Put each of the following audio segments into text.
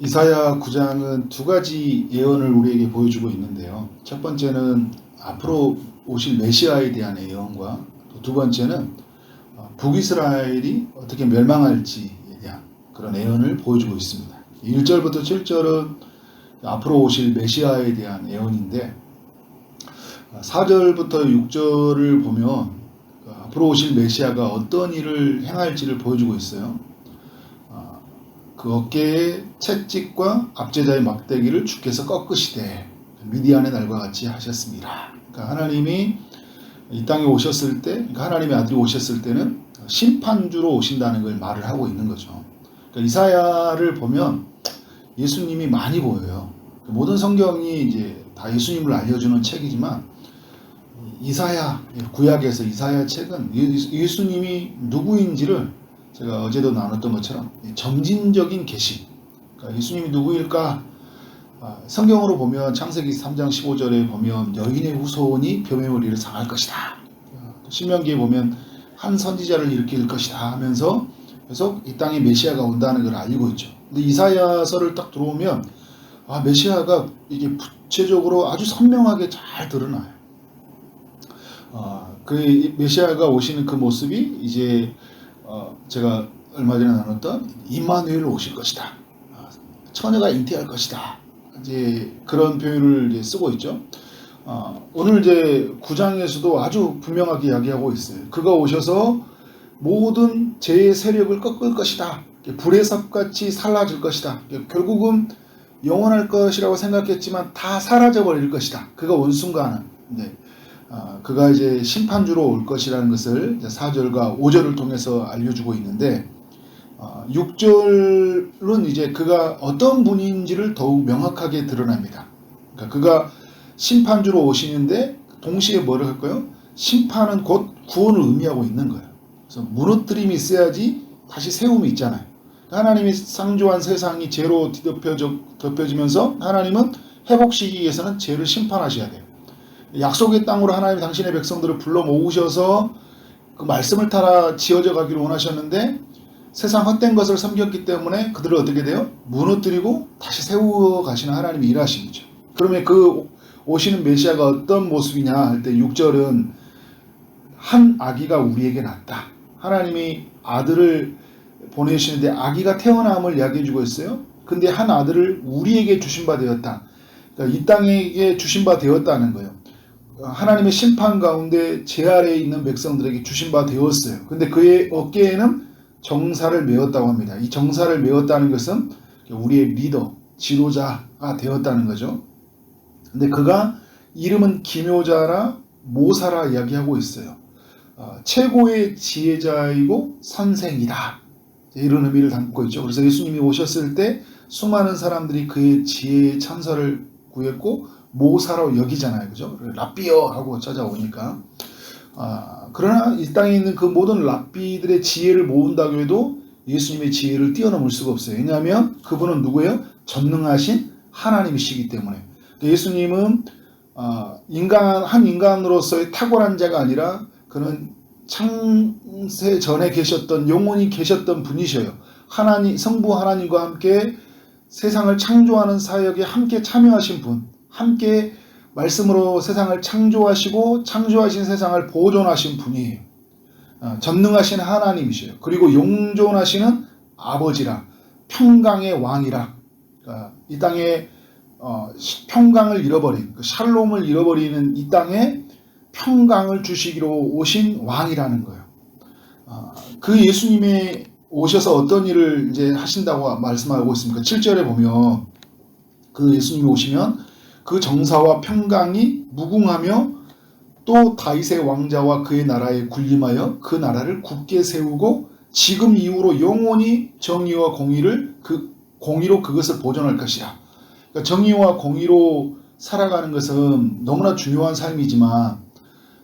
이사야 9장은 두 가지 예언을 우리에게 보여주고 있는데요. 첫 번째는 앞으로 오실 메시아에 대한 예언과 두 번째는 북이스라엘이 어떻게 멸망할지에 대한 그런 예언을 보여주고 있습니다. 1절부터 7절은 앞으로 오실 메시아에 대한 예언인데 4절부터 6절을 보면 앞으로 오실 메시아가 어떤 일을 행할지를 보여주고 있어요. 그 어깨에 채찍과 압제자의 막대기를 주께서 꺾으시되 미디안의 날과 같이 하셨습니다. 그러니까 하나님이 이 땅에 오셨을 때, 그러니까 하나님의 아들이 오셨을 때는 심판주로 오신다는 걸 말을 하고 있는 거죠. 그러니까 이사야를 보면 예수님이 많이 보여요. 모든 성경이 이제 다 예수님을 알려주는 책이지만 이사야, 구약에서 이사야 책은 예수님이 누구인지를 제가 어제도 나눴던 것처럼 점진적인 계시, 그러니까 예수님이 누구일까? 성경으로 보면 창세기 3장 15절에 보면 여인의 후손이 벼의 머리를 상할 것이다. 신명기에 보면 한 선지자를 일으킬 것이다 하면서 계속 이 땅에 메시아가 온다는 걸 알고 있죠. 근데 이사야서를 딱 들어오면 메시아가 이게 구체적으로 아주 선명하게 잘 드러나요. 그 메시아가 오시는 그 모습이 이제 제가 얼마 전에 나눴던 임마누엘 오실 것이다. 처녀가 잉태할 것이다. 이제 그런 표현을 이제 쓰고 있죠. 오늘 이제 9장에서도 아주 분명하게 이야기하고 있어요. 그가 오셔서 모든 죄의 세력을 꺾을 것이다. 불의 삽같이 살라질 것이다. 결국은 영원할 것이라고 생각했지만 다 사라져 버릴 것이다. 그가 온 순간은. 그가 이제 심판주로 올 것이라는 것을 4절과 5절을 통해서 알려주고 있는데 6절은 이제 그가 어떤 분인지를 더욱 명확하게 드러납니다. 그러니까 그가 심판주로 오시는데 동시에 뭐를 할까요? 심판은 곧 구원을 의미하고 있는 거예요. 그래서 무너뜨림이 있어야지 다시 세움이 있잖아요. 하나님이 창조한 세상이 죄로 덮여지면서 하나님은 회복시키기 위해서는 죄를 심판하셔야 돼요. 약속의 땅으로 하나님이 당신의 백성들을 불러 모으셔서 그 말씀을 따라 지어져 가기를 원하셨는데 세상 헛된 것을 섬겼기 때문에 그들을 어떻게 돼요? 무너뜨리고 다시 세워 가시는 하나님이 일하신 거죠. 그러면 그 오시는 메시아가 어떤 모습이냐 할 때 6절은 한 아기가 우리에게 낳았다. 하나님이 아들을 보내시는데 아기가 태어남을 이야기해 주고 있어요. 근데 한 아들을 우리에게 주신 바 되었다. 그러니까 이 땅에 주신 바 되었다는 거예요. 하나님의 심판 가운데 제 아래에 있는 백성들에게 주신 바 되었어요. 근데 그의 어깨에는 정사를 메었다고 합니다. 이 정사를 메었다는 것은 우리의 리더, 지도자가 되었다는 거죠. 근데 그가 이름은 기묘자라 모사라 이야기하고 있어요. 최고의 지혜자이고 선생이다. 이런 의미를 담고 있죠. 그래서 예수님이 오셨을 때 수많은 사람들이 그의 지혜의 참사를 구했고 모사로 여기잖아요. 그죠? 랍비여 하고 찾아오니까. 그러나 이 땅에 있는 그 모든 랍비들의 지혜를 모은다고 해도 예수님의 지혜를 뛰어넘을 수가 없어요. 왜냐하면 그분은 누구예요? 전능하신 하나님이시기 때문에. 예수님은 한 인간으로서의 탁월한 자가 아니라 그는 창세 전에 계셨던 영원히 계셨던 분이셔요. 성부 하나님과 함께 세상을 창조하는 사역에 함께 참여하신 분, 함께 말씀으로 세상을 창조하시고 창조하신 세상을 보존하신 분이에요. 전능하신 하나님이셔요. 그리고 용존하시는 아버지라, 평강의 왕이라, 이 땅에 평강을 잃어버린, 샬롬을 잃어버리는 이 땅에 평강을 주시기로 오신 왕이라는 거예요. 그 예수님의 오셔서 어떤 일을 이제 하신다고 말씀하고 있습니까? 7절에 보면 그 예수님이 오시면 그 정사와 평강이 무궁하며 또 다윗의 왕자와 그의 나라에 군림하여 그 나라를 굳게 세우고 지금 이후로 영원히 정의와 공의로 그것을 보존할 것이라. 그러니까 정의와 공의로 살아가는 것은 너무나 중요한 삶이지만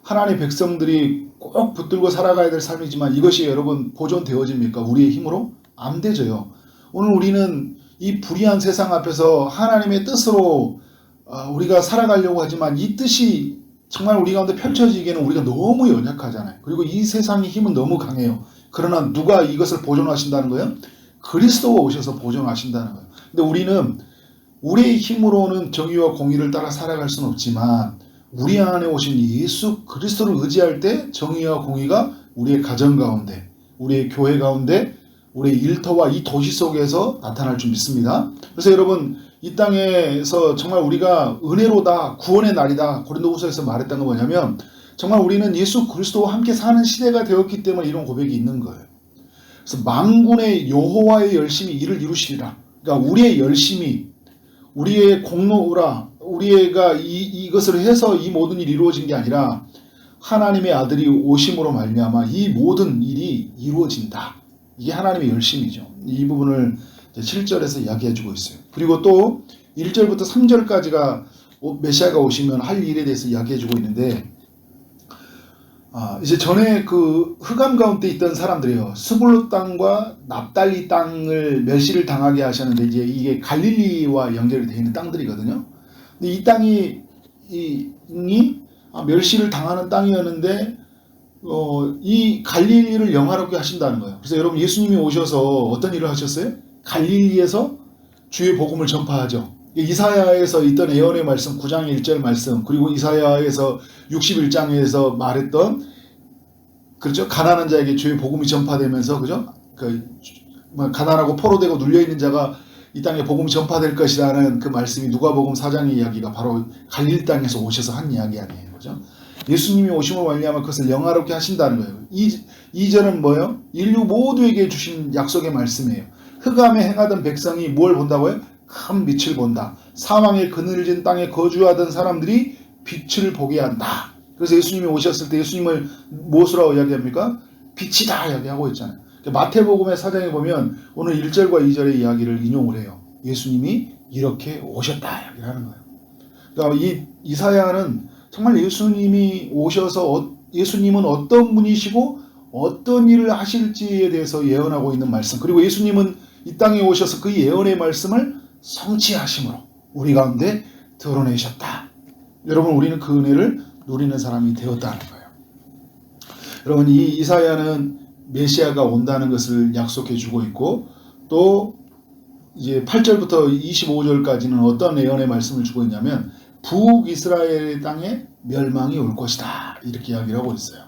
하나님의 백성들이 꼭 붙들고 살아가야 될 삶이지만 이것이 여러분 보존되어집니까? 우리의 힘으로? 안 되져요. 오늘 우리는 이 불의한 세상 앞에서 하나님의 뜻으로 우리가 살아가려고 하지만 이 뜻이 정말 우리 가운데 펼쳐지기에는 우리가 너무 연약하잖아요. 그리고 이 세상의 힘은 너무 강해요. 그러나 누가 이것을 보존하신다는 거예요? 그리스도가 오셔서 보존하신다는 거예요. 근데 우리는 우리의 힘으로는 정의와 공의를 따라 살아갈 수는 없지만 우리 안에 오신 예수 그리스도를 의지할 때 정의와 공의가 우리의 가정 가운데, 우리의 교회 가운데, 우리의 일터와 이 도시 속에서 나타날 줄 믿습니다. 그래서 여러분, 이 땅에서 정말 우리가 은혜로다, 구원의 날이다, 고린도후서에서 말했던 건 뭐냐면 정말 우리는 예수 그리스도와 함께 사는 시대가 되었기 때문에 이런 고백이 있는 거예요. 그래서 만군의 여호와의 열심히 이를 이루시리라. 그러니까 우리의 열심이, 우리의 공로라, 우리가 이것을 해서 이 모든 일이 이루어진 게 아니라 하나님의 아들이 오심으로 말미암아 이 모든 일이 이루어진다. 이게 하나님의 열심이죠. 이 부분을 7절에서 이야기해주고 있어요. 그리고 또 1절부터 3절까지가 메시아가 오시면 할 일에 대해서 이야기해주고 있는데, 이제 전에 그 흑암 가운데 있던 사람들이요, 스불론 땅과 납달리 땅을 멸시를 당하게 하셨는데, 이제 이게 갈릴리와 연결이 되어 있는 땅들이거든요. 근데 이 땅이 멸시를 당하는 땅이었는데, 이 갈릴리를 영화롭게 하신다는 거예요. 그래서 여러분, 예수님이 오셔서 어떤 일을 하셨어요? 갈릴리에서 주의 복음을 전파하죠. 이사야에서 있던 예언의 말씀 9장 1절 말씀, 그리고 이사야에서 61장에서 말했던, 그렇죠, 가난한 자에게 주의 복음이 전파되면서, 그죠, 가난하고 포로되고 눌려있는 자가 이 땅에 복음이 전파될 것이라는 그 말씀이 누가복음 4장의 이야기가 바로 갈릴리 땅에서 오셔서 한 이야기 아니에요. 그죠? 예수님이 오심으로 말미암아 그것을 영화롭게 하신다는 거예요. 이 절은 뭐예요? 인류 모두에게 주신 약속의 말씀이에요. 흑암에 행하던 백성이 뭘 본다고요? 큰 빛을 본다. 사망의 그늘진 땅에 거주하던 사람들이 빛을 보게 한다. 그래서 예수님이 오셨을 때 예수님을 무엇으로 이야기합니까? 빛이다 이야기하고 있잖아요. 마태복음의 4장에 보면 오늘 1절과 2절의 이야기를 인용을 해요. 예수님이 이렇게 오셨다 이야기를 하는 거예요. 그러니까 이 이사야는 정말 예수님이 오셔서 예수님은 어떤 분이시고 어떤 일을 하실지에 대해서 예언하고 있는 말씀, 그리고 예수님은 이 땅에 오셔서 그 예언의 말씀을 성취하심으로 우리 가운데 드러내셨다. 여러분, 우리는 그 은혜를 누리는 사람이 되었다는 거예요. 여러분, 이 이사야는 메시아가 온다는 것을 약속해 주고 있고, 또 이제 8절부터 25절까지는 어떤 예언의 말씀을 주고 있냐면 북이스라엘 땅에 멸망이 올 것이다 이렇게 이야기를 하고 있어요.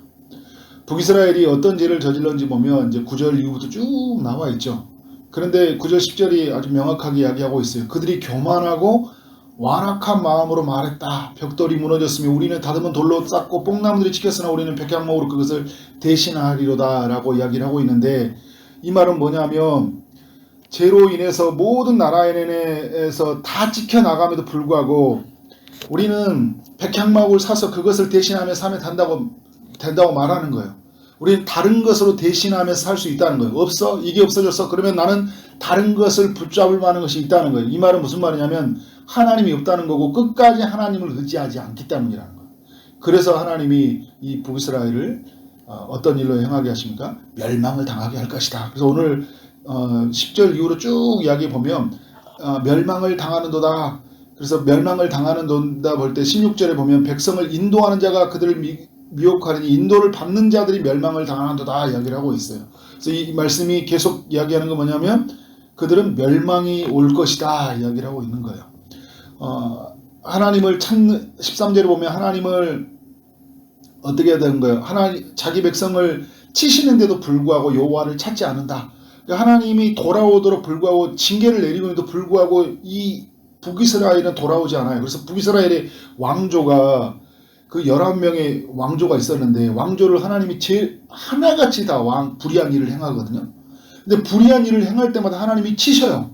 북이스라엘이 어떤 죄를 저질렀는지 보면 이제 9절 이후부터 쭉 나와 있죠. 그런데 9절 10절이 아주 명확하게 이야기하고 있어요. 그들이 교만하고 완악한 마음으로 말했다. 벽돌이 무너졌으며 우리는 다듬은 돌로 쌓고 뽕나무들이 지켰으나 우리는 백향목으로 그것을 대신하리로다 라고 이야기를 하고 있는데, 이 말은 뭐냐면 죄로 인해서 모든 나라에서 다 지켜나감에도 불구하고 우리는 백향목을 사서 그것을 대신하며 삶에 된다고 말하는 거예요. 우리는 다른 것으로 대신하며 살 수 있다는 거예요. 없어? 이게 없어졌어? 그러면 나는 다른 것을 붙잡을 만한 것이 있다는 거예요. 이 말은 무슨 말이냐면 하나님이 없다는 거고 끝까지 하나님을 의지하지 않기 때문이라는 거예요. 그래서 하나님이 이 북이스라엘을 어떤 일로 행하게 하십니까? 멸망을 당하게 할 것이다. 그래서 오늘 10절 이후로 쭉 이야기 보면 멸망을 당하는도다. 그래서 멸망을 당하는도다 볼 때 16절에 보면 백성을 인도하는 자가 그들을 미혹하리니 인도를 받는 자들이 멸망을 당하는도다 이야기를 하고 있어요. 그래서 이 말씀이 계속 이야기하는 건 뭐냐면 그들은 멸망이 올 것이다 이야기를 하고 있는 거예요. 하나님을 찾는 13절에 보면 하나님을 어떻게 해야 되는 거예요? 자기 백성을 치시는데도 불구하고 여호와를 찾지 않는다. 그러니까 하나님이 돌아오도록 불구하고 징계를 내리고도 불구하고 이 북이스라엘은 돌아오지 않아요. 그래서 북이스라엘의 왕조가 그 11명의 왕조가 있었는데 왕조를 하나님이 하나같이 다 불의한 일을 행하거든요. 근데 불의한 일을 행할 때마다 하나님이 치셔요.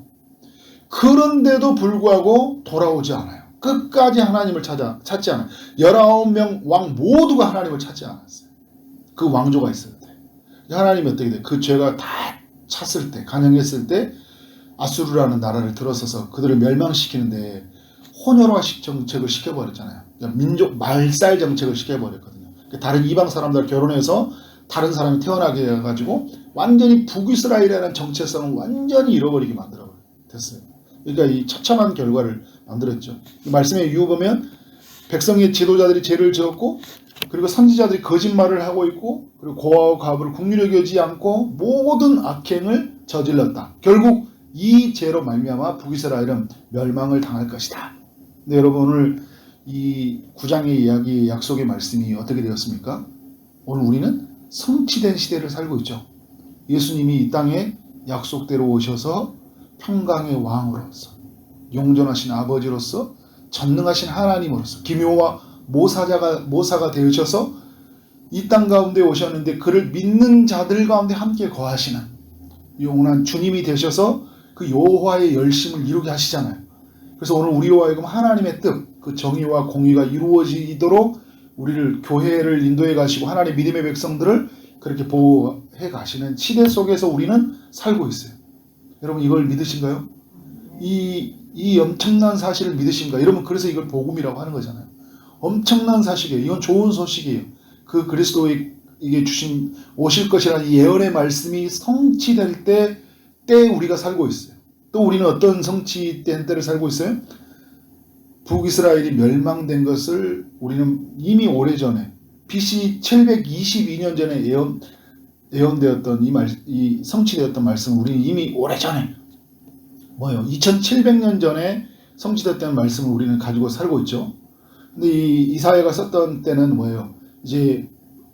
그런데도 불구하고 돌아오지 않아요. 끝까지 하나님을 찾지 않아요. 19명 왕 모두가 하나님을 찾지 않았어요. 그 왕조가 있을 때. 하나님이 어떻게 돼요? 그 죄가 다 찼을 때, 간영했을 때 아수르라는 나라를 들어서서 그들을 멸망시키는데 혼혈화식 정책을 시켜버렸잖아요. 민족 말살 정책을 시켜버렸거든요. 다른 이방 사람들 결혼해서 다른 사람이 태어나게 해가지고 완전히 북이스라엘이라는 정체성을 완전히 잃어버리게 됐어요. 그러니까 이 처참한 결과를 만들었죠. 말씀의 이유 보면 백성의 지도자들이 죄를 지었고, 그리고 선지자들이 거짓말을 하고 있고, 그리고 고아와 과부를 긍휼히 여기지 않고 모든 악행을 저질렀다. 결국 이 죄로 말미암아 북이스라엘은 멸망을 당할 것이다. 근데 여러분 오늘 이 9장의 이야기 약속의 말씀이 어떻게 되었습니까? 오늘 우리는 성취된 시대를 살고 있죠. 예수님이 이 땅에 약속대로 오셔서 평강의 왕으로서 용존하신 아버지로서 전능하신 하나님으로서 기묘와 모사가 되셔서 이 땅 가운데 오셨는데 그를 믿는 자들 가운데 함께 거하시는 영원한 주님이 되셔서 그 여호와의 열심을 이루게 하시잖아요. 그래서 오늘 우리와 하여금 하나님의 뜻, 그 정의와 공의가 이루어지도록 우리를 교회를 인도해 가시고 하나님의 믿음의 백성들을 그렇게 보호해 가시는 시대 속에서 우리는 살고 있어요. 여러분 이걸 믿으신가요? 이 엄청난 사실을 믿으신가? 여러분 그래서 이걸 복음이라고 하는 거잖아요. 엄청난 사실이에요. 이건 좋은 소식이에요. 그 그리스도에게 주신 오실 것이라는 예언의 말씀이 성취될 때에 우리가 살고 있어요. 또 우리는 어떤 성취된 때를 살고 있어요? 북이스라엘이 멸망된 것을 우리는 이미 오래전에 BC 722년 전에 예언되었던 이 성취되었던 말씀을 우리는 이미 오래전에 2700년 전에 성취됐다는 말씀을 우리는 가지고 살고 있죠. 근데 이 이사야가 썼던 때는 이제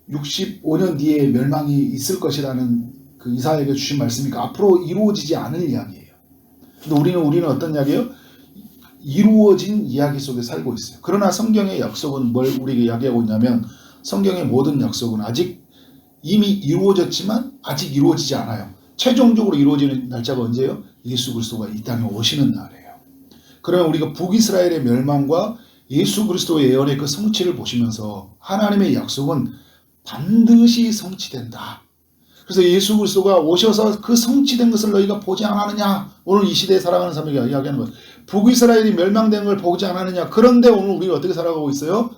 65년 뒤에 멸망이 있을 것이라는 그 이사야에게 주신 말씀이니까 앞으로 이루어지지 않을 이야기예요. 근데 우리는 어떤 이야기예요? 이루어진 이야기 속에 살고 있어요. 그러나 성경의 약속은 뭘 우리에게 이야기하고 있냐면 성경의 모든 약속은 아직 이미 이루어졌지만 아직 이루어지지 않아요. 최종적으로 이루어지는 날짜가 언제예요? 예수 그리스도가 이 땅에 오시는 날이에요. 그러면 우리가 북이스라엘의 멸망과 예수 그리스도의 예언의 그 성취를 보시면서 하나님의 약속은 반드시 성취된다. 그래서 예수 그리스도가 오셔서 그 성취된 것을 너희가 보지 않았느냐. 오늘 이 시대에 살아가는 사람에게 이야기하는 거예요. 북이스라엘이 멸망된 걸 보지 않았느냐. 그런데 오늘 우리가 어떻게 살아가고 있어요?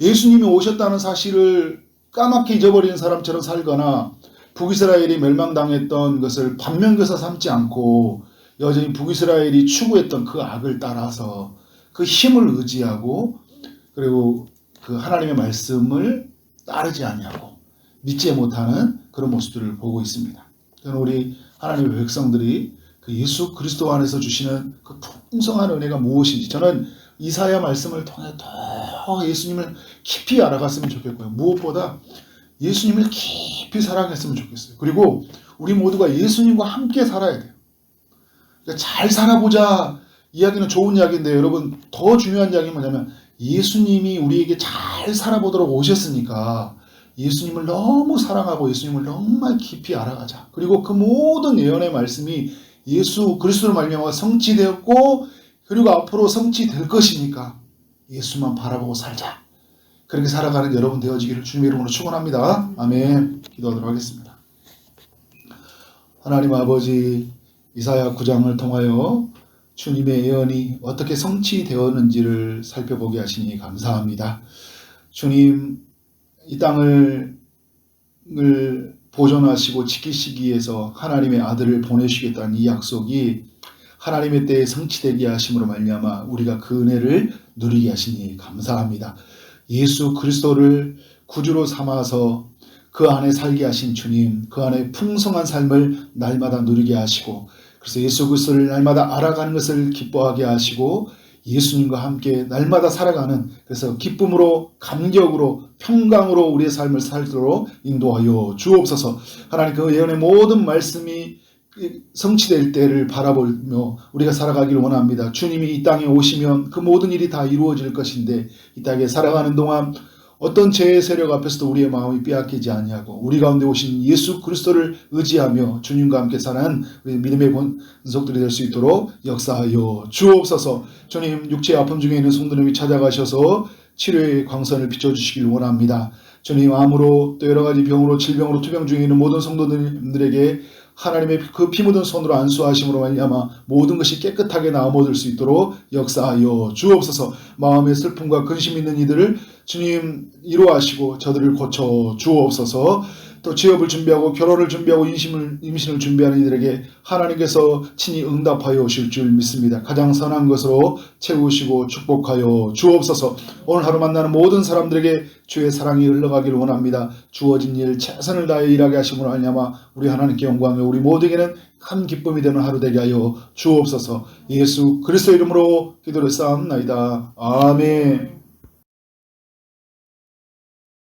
예수님이 오셨다는 사실을 까맣게 잊어버리는 사람처럼 살거나 북이스라엘이 멸망당했던 것을 반면교사 삼지 않고 여전히 북이스라엘이 추구했던 그 악을 따라서 그 힘을 의지하고 그리고 그 하나님의 말씀을 따르지 아니하고 믿지 못하는 그런 모습들을 보고 있습니다. 저는 우리 하나님의 백성들이 그 예수 그리스도 안에서 주시는 그 풍성한 은혜가 무엇인지 저는 이사야 말씀을 통해 더 예수님을 깊이 알아갔으면 좋겠고요. 무엇보다 예수님을 깊이 사랑했으면 좋겠어요. 그리고 우리 모두가 예수님과 함께 살아야 돼요. 그러니까 잘 살아보자 이야기는 좋은 이야기인데 여러분 더 중요한 이야기는 뭐냐면 예수님이 우리에게 잘 살아보도록 오셨으니까 예수님을 너무 사랑하고 예수님을 정말 깊이 알아가자. 그리고 그 모든 예언의 말씀이 예수 그리스도로 말미암아 성취되었고 그리고 앞으로 성취될 것이니까 예수만 바라보고 살자. 그렇게 살아가는 여러분 되어지기를 주님의 이름으로 축원합니다. 아멘. 기도하도록 하겠습니다. 하나님 아버지 이사야 9장을 통하여 주님의 예언이 어떻게 성취되었는지를 살펴보게 하시니 감사합니다. 주님 이 땅을 보존하시고 지키시기 위해서 하나님의 아들을 보내시겠다는 이 약속이 하나님의 때에 성취되게 하심으로 말미암아 우리가 그 은혜를 누리게 하시니 감사합니다. 예수 그리스도를 구주로 삼아서 그 안에 살게 하신 주님, 그 안에 풍성한 삶을 날마다 누리게 하시고 그래서 예수 그리스도를 날마다 알아가는 것을 기뻐하게 하시고 예수님과 함께 날마다 살아가는 그래서 기쁨으로 감격으로 평강으로 우리의 삶을 살도록 인도하여 주옵소서. 하나님 그 예언의 모든 말씀이 성취될 때를 바라보며 우리가 살아가기를 원합니다. 주님이 이 땅에 오시면 그 모든 일이 다 이루어질 것인데 이 땅에 살아가는 동안 어떤 죄의 세력 앞에서도 우리의 마음이 빼앗기지 아니하고 우리 가운데 오신 예수 그리스도를 의지하며 주님과 함께 사는 우리 믿음의 권속들이 될 수 있도록 역사하여 주옵소서. 주님 육체의 아픔 중에 있는 성도님이 찾아가셔서 치료의 광선을 비춰주시길 원합니다. 주님 암으로 또 여러 가지 병으로 질병으로 투병 중에 있는 모든 성도님들에게 하나님의 그 피 묻은 손으로 안수하심으로 말미암아 모든 것이 깨끗하게 나아모들 수 있도록 역사하여 주옵소서. 마음의 슬픔과 근심 있는 이들을 주님 이루하시고 저들을 고쳐 주옵소서. 또 취업을 준비하고 결혼을 준비하고 임신을 준비하는 이들에게 하나님께서 친히 응답하여 오실 줄 믿습니다. 가장 선한 것으로 채우시고 축복하여 주옵소서. 오늘 하루 만나는 모든 사람들에게 주의 사랑이 흘러가기를 원합니다. 주어진 일 최선을 다해 일하게 하심으로 말미암아 우리 하나님께 영광이요 우리 모두에게는 큰 기쁨이 되는 하루 되게 하여 주옵소서. 예수 그리스도 이름으로 기도를 쌓옵나이다. 아멘.